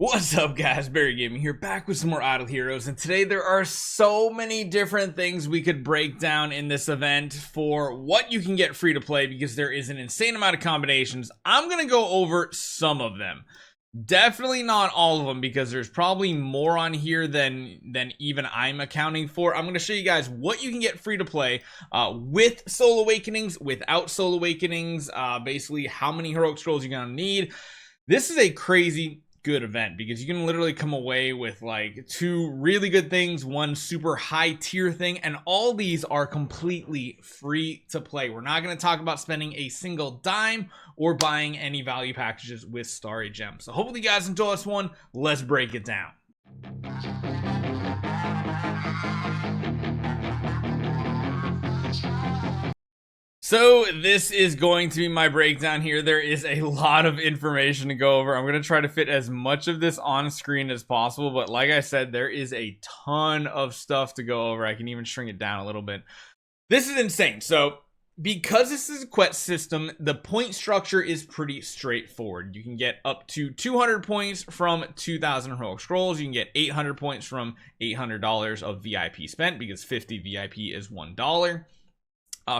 What's up guys, Barry Gaming here, back with some more Idle Heroes, and today there are so many different things we could break down in this event for what you can get free to play because there is an insane amount of combinations. I'm gonna go over some of them. Definitely not all of them because there's probably more on here than even I'm accounting for. I'm going to show you guys what you can get free to play with Soul Awakenings, without Soul Awakenings, basically how many heroic scrolls you're going to need. This is a crazy good event because you can literally come away with like two really good things, one super high tier thing, and all these are completely free to play. We're not going to talk about spending a single dime or buying any value packages with Starry Gems. So hopefully you guys enjoy this one. Let's break it down. So this is going to be my breakdown here. There is a lot of information to go over. I'm going to try to fit as much of this on screen as possible, but like I said, there is a ton of stuff to go over. I can even shrink it down a little bit. This is insane. So because this is a quest system, the point structure is pretty straightforward. You can get up to 200 points from 2,000 heroic scrolls. You can get 800 points from $800 of VIP spent because 50 VIP is $1.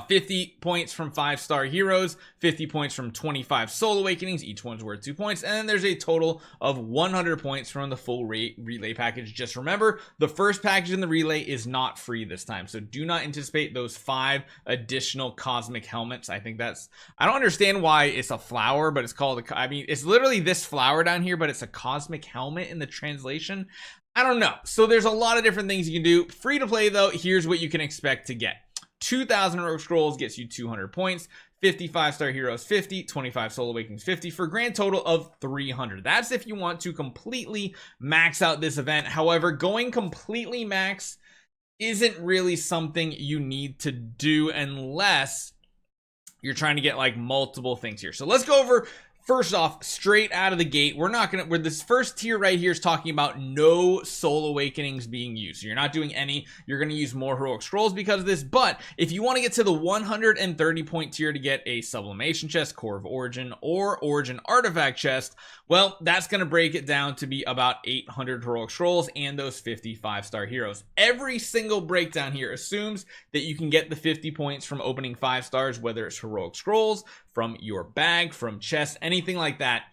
50 points from 5-star heroes, 50 points from 25 Soul Awakenings, each one's worth 2 points, and then there's a total of 100 points from the full relay package. Just remember, the first package in the relay is not free this time, so do not anticipate those 5 additional cosmic helmets. I don't understand why it's a flower, but it's called it's literally this flower down here, but it's a cosmic helmet in the translation. I don't know. So there's a lot of different things you can do. Free to play though, here's what you can expect to get. 2,000 heroic scrolls gets you 200 points, 55-star heroes 50, 25 Soul Awakenings 50 for a grand total of 300. That's if you want to completely max out this event. However, going completely max isn't really something you need to do unless you're trying to get like multiple things here. So let's go over. First off, straight out of the gate, where this first tier right here is talking about no Soul Awakenings being used. So you're not doing any, you're going to use more heroic scrolls because of this. But if you want to get to the 130 point tier to get a Sublimation chest, Core of Origin, or Origin Artifact chest, well, that's going to break it down to be about 800 heroic scrolls and those 55-star heroes. Every single breakdown here assumes that you can get the 50 points from opening 5 stars, whether it's heroic scrolls, from your bag, from chests, anything like that.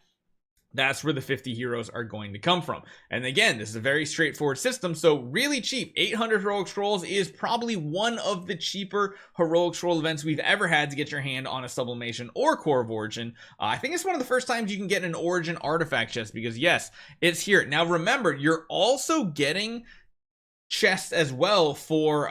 That's where the 50 heroes are going to come from. And again, this is a very straightforward system, so really cheap. 800 heroic scrolls is probably one of the cheaper heroic scroll events we've ever had to get your hand on a Sublimation or Core of Origin. I think it's one of the first times you can get an Origin Artifact chest because yes, it's here. Now remember, you're also getting chests as well for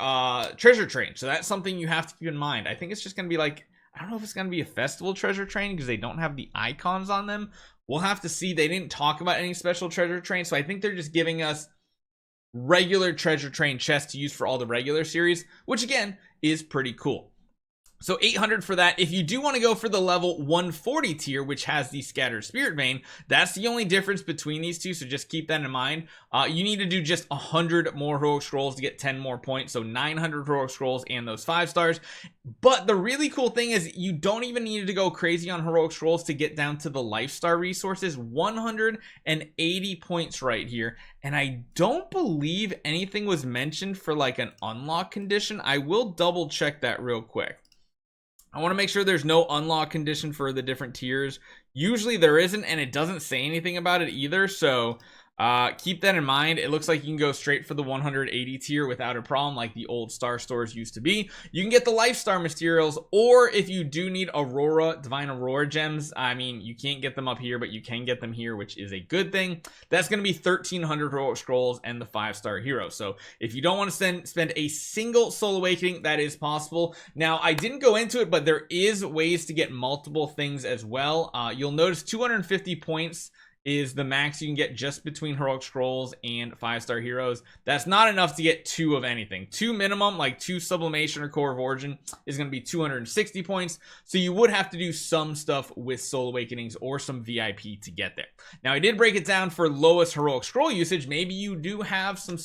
treasure train, so that's something you have to keep in mind. I think it's just going to be like, I don't know if it's going to be a festival treasure train because they don't have the icons on them. We'll have to see. They didn't talk about any special treasure train, so I think they're just giving us regular treasure train chests to use for all the regular series, which again is pretty cool. So 800 for that. If you do want to go for the level 140 tier, which has the Scattered Spiritvein, that's the only difference between these two, so just keep that in mind. You need to do just 100 more heroic scrolls to get 10 more points, so 900 heroic scrolls and those 5 stars. But the really cool thing is you don't even need to go crazy on heroic scrolls to get down to the life star resources. 180 points right here, and I don't believe anything was mentioned for like an unlock condition. I will double check that real quick. I want to make sure there's no unlock condition for the different tiers. Usually there isn't, and it doesn't say anything about it either, so keep that in mind. It looks like you can go straight for the 180 tier without a problem, like the old star stores used to be. You can get the life star materials, or if you do need divine aurora gems, I mean, you can't get them up here, but you can get them here, which is a good thing. That's going to be 1300 heroic scrolls and the 5-star hero. So if you don't want to spend a single Soul Awakening, that is possible. Now I didn't go into it, but there is ways to get multiple things as well. You'll notice 250 points is the max you can get just between heroic scrolls and 5-star heroes. That's not enough to get 2 of anything. 2 minimum, like 2 Sublimation or Core of Origin, is going to be 260 points. So you would have to do some stuff with Soul Awakenings or some VIP to get there. Now I did break it down for lowest heroic scroll usage. Maybe you do have some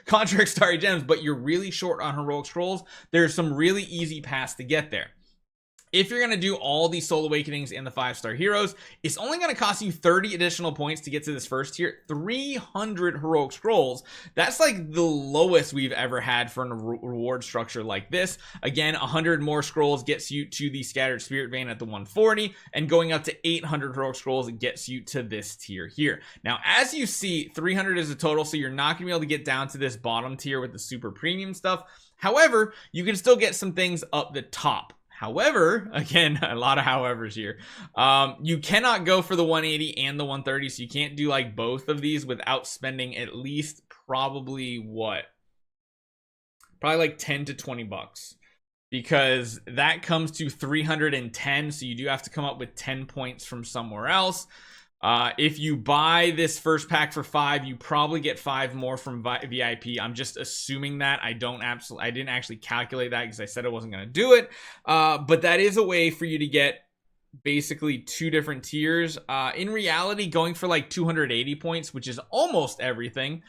contract starry gems, but you're really short on heroic scrolls. There's some really easy paths to get there. if you're going to do all these Soul Awakenings and the 5-star heroes, it's only going to cost you 30 additional points to get to this first tier. 300 heroic scrolls. That's like the lowest we've ever had for a reward structure like this. Again, 100 more scrolls gets you to the Scattered Spiritvein at the 140, and going up to 800 heroic scrolls gets you to this tier here. Now, as you see, 300 is a total, so you're not going to be able to get down to this bottom tier with the super premium stuff. However, you can still get some things up the top. However, again, a lot of howevers here. You cannot go for the 180 and the 130, so you can't do like both of these without spending at least probably what? Probably like 10 to 20 bucks. Because that comes to 310, so you do have to come up with 10 points from somewhere else. If you buy this first pack for 5, you probably get 5 more from VIP. I'm just assuming that. I didn't actually calculate that because I said I wasn't going to do it. But that is a way for you to get basically 2 different tiers. In reality, going for like 280 points, which is almost everything,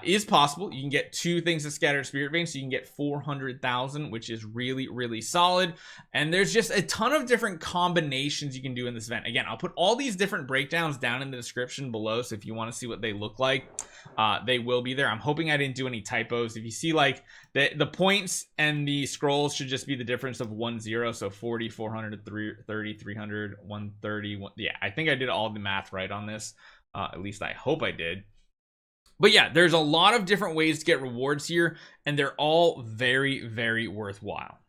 is possible. You can get 2 things of Scattered Spiritvein, so you can get 400,000, which is really, really solid. And there's just a ton of different combinations you can do in this event. Again, I'll put all these different breakdowns down in the description below, so if you want to see what they look like, they will be there. I'm hoping I didn't do any typos. If you see like the points and the scrolls should just be the difference of 1-0, so 40, 400, 30, 300, 130. Yeah, I think I did all the math right on this. At least I hope I did. But yeah, there's a lot of different ways to get rewards here, and they're all very, very worthwhile.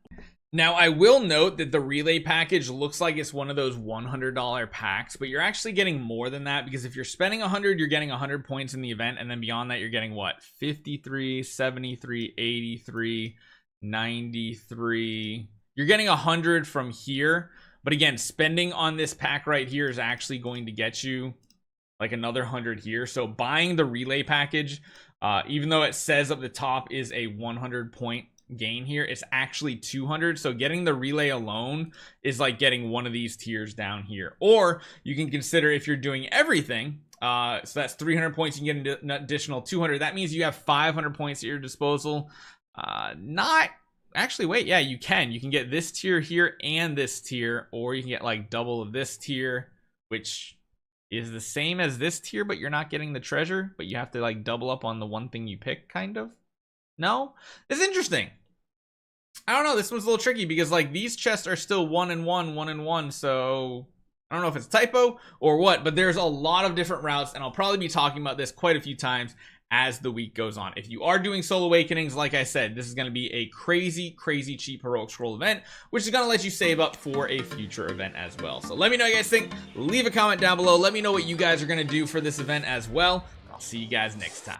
Now, I will note that the relay package looks like it's one of those $100 packs, but you're actually getting more than that, because if you're spending 100, you're getting 100 points in the event, and then beyond that, you're getting what? 53, 73, 83, 93. You're getting 100 from here, but again, spending on this pack right here is actually going to get you like another 100 here. So buying the relay package, even though it says up the top is a 100 point gain here, it's actually 200. So getting the relay alone is like getting one of these tiers down here. Or you can consider if you're doing everything, so that's 300 points, you can get an additional 200. That means you have 500 points at your disposal. Actually, wait, yeah, you can get this tier here and this tier, or you can get like double of this tier, which is the same as this tier, but you're not getting the treasure, but you have to like double up on the one thing you pick, kind of. No, it's interesting. I don't know, this one's a little tricky because like these chests are still 1 and 1, 1 and 1, so I don't know if it's a typo or what, but there's a lot of different routes, and I'll probably be talking about this quite a few times as the week goes on. If you are doing Soul Awakenings, like I said, this is going to be a crazy, crazy cheap heroic scroll event, which is going to let you save up for a future event as well. So let me know what you guys think. Leave a comment down below. Let me know what you guys are going to do for this event as well. I'll see you guys next time.